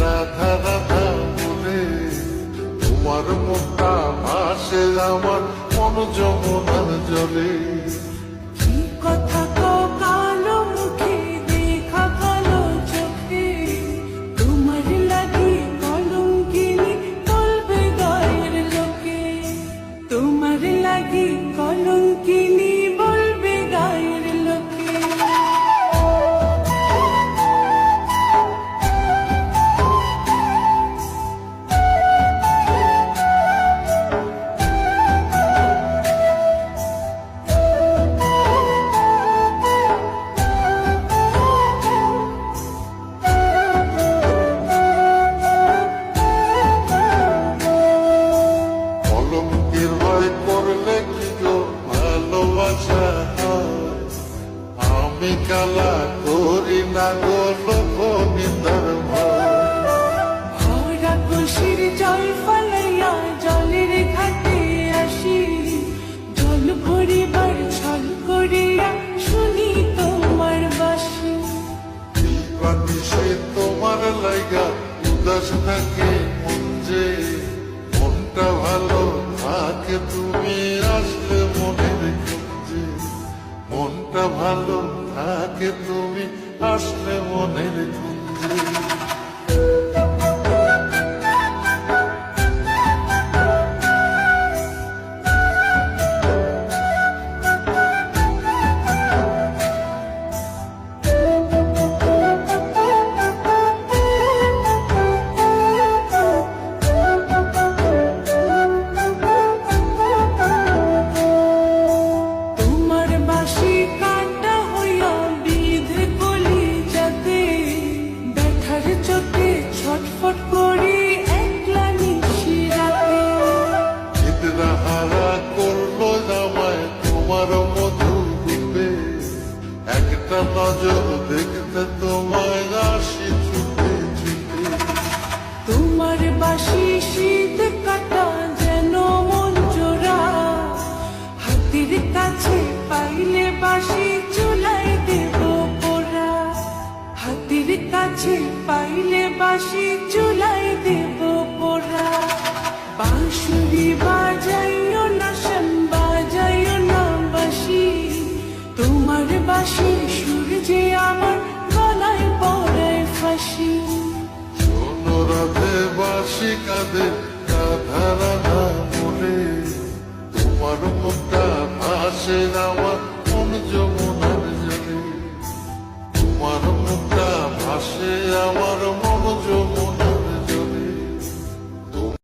রাধা রাধা বলে তোমার মুখটা ভাসে আমার মন যমুনার জলে। কি কথা কো কালো মুখে দেখা কালো চোখে, তোমার লাগি কলঙ্কিনী বলবে গায়ের লোকে, তোমার লাগি কলঙ্কিনী বলবে গায়ের লোকে। কলঙ্কের ভয় করলে কি গো ভালোবাসা হয়? আমি কালা করি না গো লোক নিন্দার ভয়। ভরা খুশির জল ফলাইয়া জলের ঘাটে আসি, জল ভরিবার ছল করিয়া শুনি তোমার বাসি। দিবানি সে তোমার লাইগা উদাস থাকে মন যে, মনটা ভালো থাকে তুমি আসলে মনের খুঁজে, মনটা ভালো থাকে তুমি আসলে মনের খুঁজে। তোমার বাঁশি কাঁটা হইয়া বিঁধে কলি যাতে, ব্যথার চোটে ছটফট করি একলা নিশি রাতে। চিত্রা হারা করলো জামায় তোমার মধু রূপে, একটা নজর দেখতে তোমায় আসি ছুটে ছুটে। তোমার বাঁশি শীত কাটা যেন মন জোড়া, হাতের কাছে পাইলে বাঁশি চুলাই দেব পোড়া, হাতের কাছে পাইলে বাঁশি চুলাই দেব পোড়া। বাঁশুরি বাজাইও না শ্যাম বাজাইও না বাঁশি, তোমার বাঁশির সুর যে আমার গলায় পড়ায় ফাঁসি। শোনো রাধে বাঁশি কাঁদে রাধা রাধা বলে, তোমার মুখটা ভাসে আমার